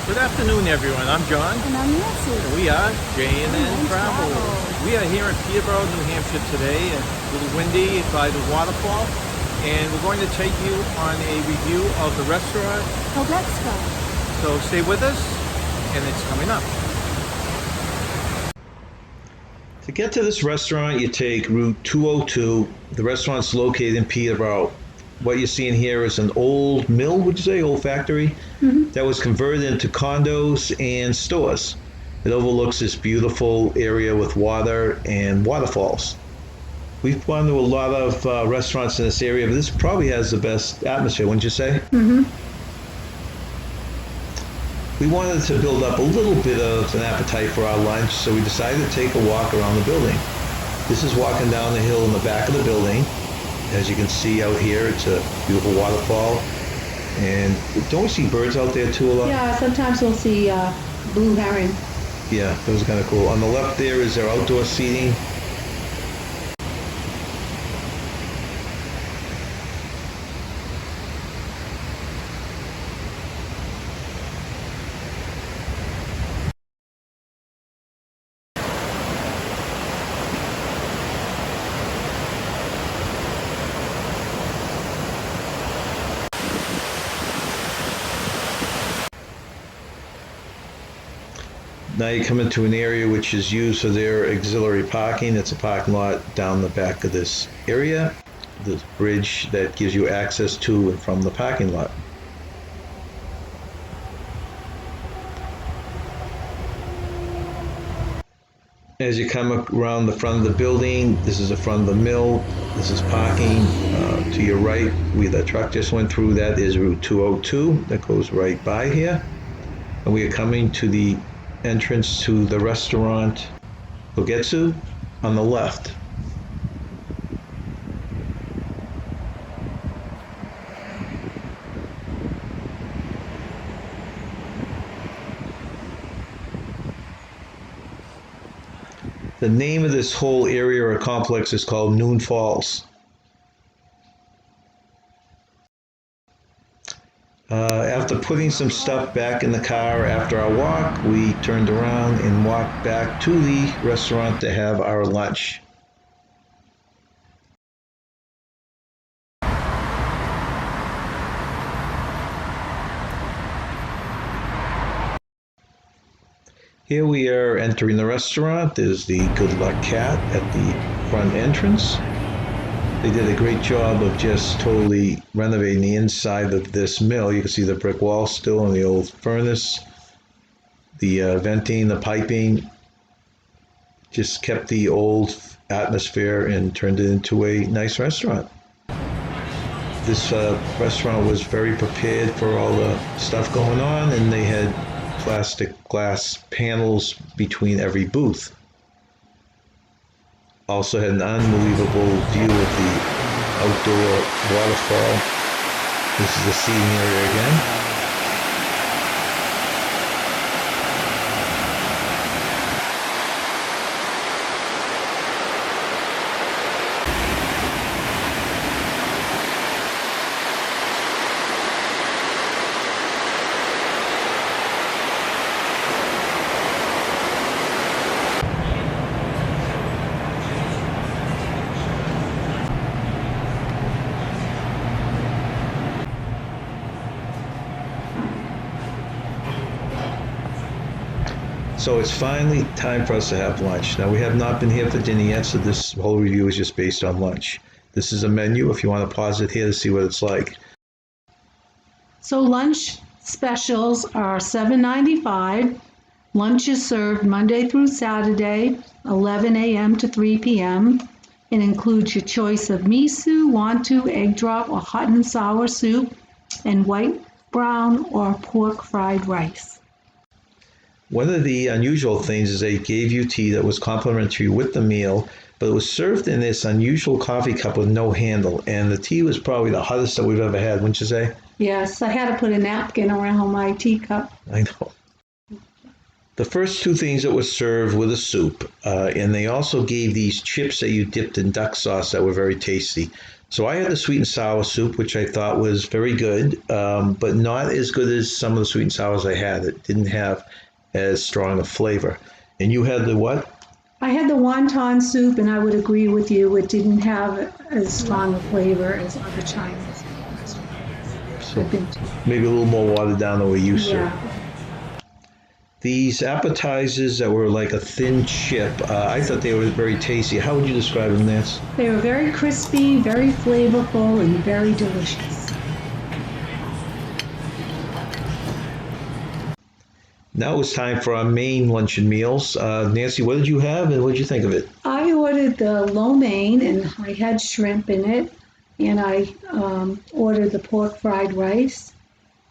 Good afternoon, everyone. I'm John. And I'm Nancy. And we are J&N Travel. We are here in Peterborough, New Hampshire today. A little windy by the waterfall. And we're going to take you on a review of the restaurant. Kogetsu. So stay with us, and it's coming up. To get to this restaurant, you take Route 202. The restaurant's located in Peterborough. What you're seeing here is an old mill, would you say, old factory, that was converted into condos and stores. It overlooks this beautiful area with water and waterfalls. We've gone to a lot of restaurants in this area, but this probably has the best atmosphere, wouldn't you say? We wanted to build up a little bit of an appetite for our lunch, so we decided to take a walk around the building. This is walking down the hill in the back of the building. As you can see out here, it's a beautiful waterfall. And don't we see birds out there too a lot? Yeah, sometimes we'll see blue heron. Yeah, those are kind of cool. On the left there is their outdoor seating. Now you come into an area which is used for their auxiliary parking. It's a parking lot down the back of this area. This bridge that gives you access to and from the parking lot. As you come around the front of the building, this is the front of the mill. This is parking. To your right, where the truck just went through, that is Route 202 that goes right by here. And we are coming to the entrance to the restaurant Kogetsu on the left. The name of this whole area or complex is called Noon Falls. After putting some stuff back in the car after our walk, we turned around and walked back to the restaurant to have our lunch. Here we are entering the restaurant. There's the Good Luck Cat at the front entrance. They did a great job of just totally renovating the inside of this mill. You can see the brick wall still and the old furnace. The venting, the piping, just kept the old atmosphere and turned it into a nice restaurant. This restaurant was very prepared for all the stuff going on, and they had plastic glass panels between every booth. Also had an unbelievable view of the outdoor waterfall. This is the seating area again. So it's finally time for us to have lunch. Now we have not been here for dinner yet, so this whole review is just based on lunch. This is a menu if you want to pause it here to see what it's like. So lunch specials are $7.95. Lunch is served Monday through Saturday, 11 a.m. to 3 p.m. It includes your choice of miso, wonton, egg drop, or hot and sour soup, and white, brown, or pork fried rice. One of the unusual things is they gave you tea that was complimentary with the meal, but it was served in this unusual coffee cup with no handle, and the tea was probably the hottest that we've ever had, wouldn't you say? Yes, I had to put a napkin around my teacup. I know. The first two things that were served were the soup, and they also gave these chips that you dipped in duck sauce that were very tasty. So I had the sweet and sour soup, which I thought was very good, but not as good as some of the sweet and sours I had. It didn't have as strong a flavor. And you had the what? I had the wonton soup, and I would agree with you. It didn't have as strong a flavor as other Chinese restaurants So I've been to. maybe a little more watered down than we used to. Yeah. These appetizers that were like a thin chip, I thought they were very tasty. How would you describe them, Nance? They were very crispy, very flavorful, and very delicious. Now it's time for our main luncheon meals. Nancy, what did you have and what did you think of it? I ordered the lo mein, and I had shrimp in it, and I ordered the pork fried rice,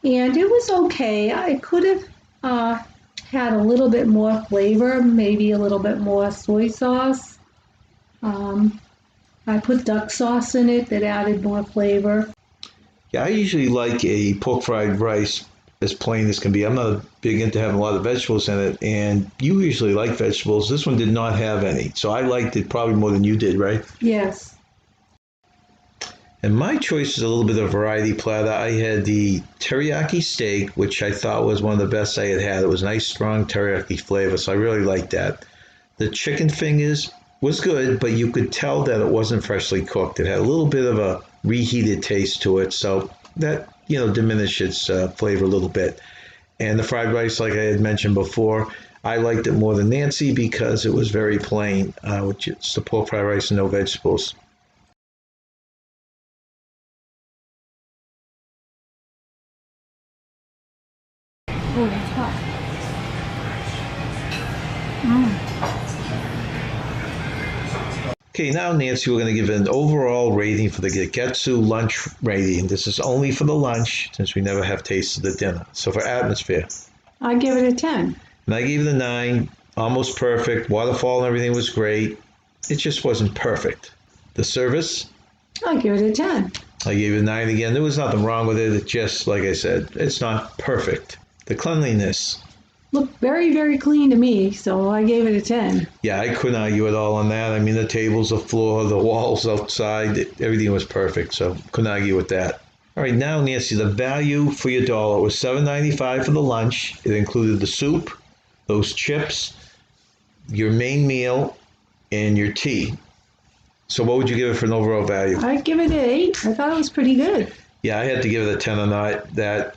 and it was okay. I could have had a little bit more flavor, maybe a little bit more soy sauce. I put duck sauce in it that added more flavor. Yeah, I usually like a pork fried rice as plain as can be. I'm not big into having a lot of vegetables in it, and you usually like vegetables. This one did not have any, so I liked it probably more than you did, right? Yes. And my choice is a little bit of a variety platter. I had the teriyaki steak, which I thought was one of the best I had had. It was nice, strong teriyaki flavor, so I really liked that. The chicken fingers was good, but you could tell that it wasn't freshly cooked. It had a little bit of a reheated taste to it, so that diminished its flavor a little bit. And the fried rice, like I had mentioned before, I liked it more than Nancy because it was very plain, which is the pork fried rice and no vegetables. Oh, that's hot. Okay, now Nancy, we're going to give an overall rating for the Kogetsu lunch rating. This is only for the lunch since we never have tasted the dinner. So for atmosphere, I give it a 10. and I gave it a 9, almost perfect. Waterfall and everything was great. It just wasn't perfect. The service, I give it a 10. I gave it a 9 again. There was nothing wrong with it. It just, like I said, it's not perfect. The cleanliness, Looked very, very clean to me, so I gave it a 10. yeah, I couldn't argue at all on that. I mean, the tables, the floor, the walls outside, everything was perfect, so couldn't argue with that. All right, now, Nancy, the value for your dollar was $7.95 for the lunch. It included the soup, those chips, your main meal, and your tea. So what would you give it for an overall value? I'd give it an 8. I thought it was pretty good. Yeah, I had to give it a 10 or not. That,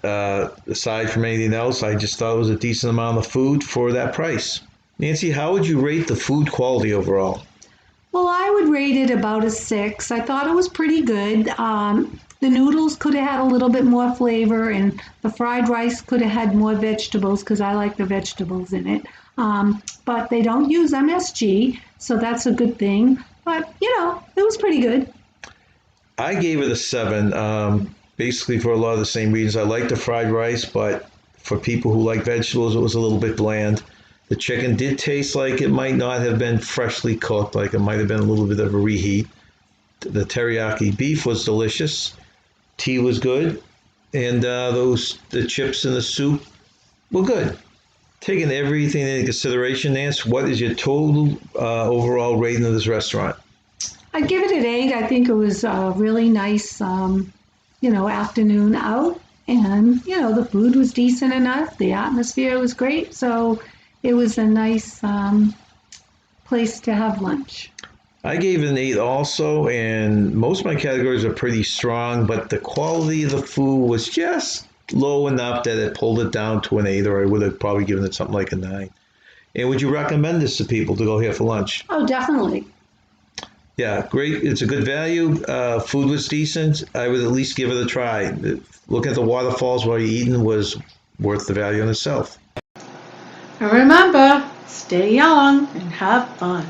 aside from anything else, I just thought it was a decent amount of food for that price. Nancy, how would you rate the food quality overall? Well, I would rate it about a 6. I thought it was pretty good. The noodles could have had a little bit more flavor, and the fried rice could have had more vegetables because I like the vegetables in it. But they don't use MSG, so that's a good thing. But, it was pretty good. I gave it a 7, basically for a lot of the same reasons. I like the fried rice, but for people who like vegetables, it was a little bit bland. The chicken did taste like it might not have been freshly cooked, like it might have been a little bit of a reheat. The teriyaki beef was delicious. Tea was good. And the chips and the soup were good. Taking everything into consideration, Nance, what is your total overall rating of this restaurant? I'd give it an 8. I think it was a really nice, afternoon out. And, the food was decent enough. The atmosphere was great. So it was a nice place to have lunch. I gave it an 8 also, and most of my categories are pretty strong, but the quality of the food was just low enough that it pulled it down to an 8, or I would have probably given it something like a 9. And would you recommend this to people to go here for lunch? Oh, definitely. Yeah, great. It's a good value. Food was decent. I would at least give it a try. Look at the waterfalls while you're eating was worth the value in itself. And remember, stay young and have fun.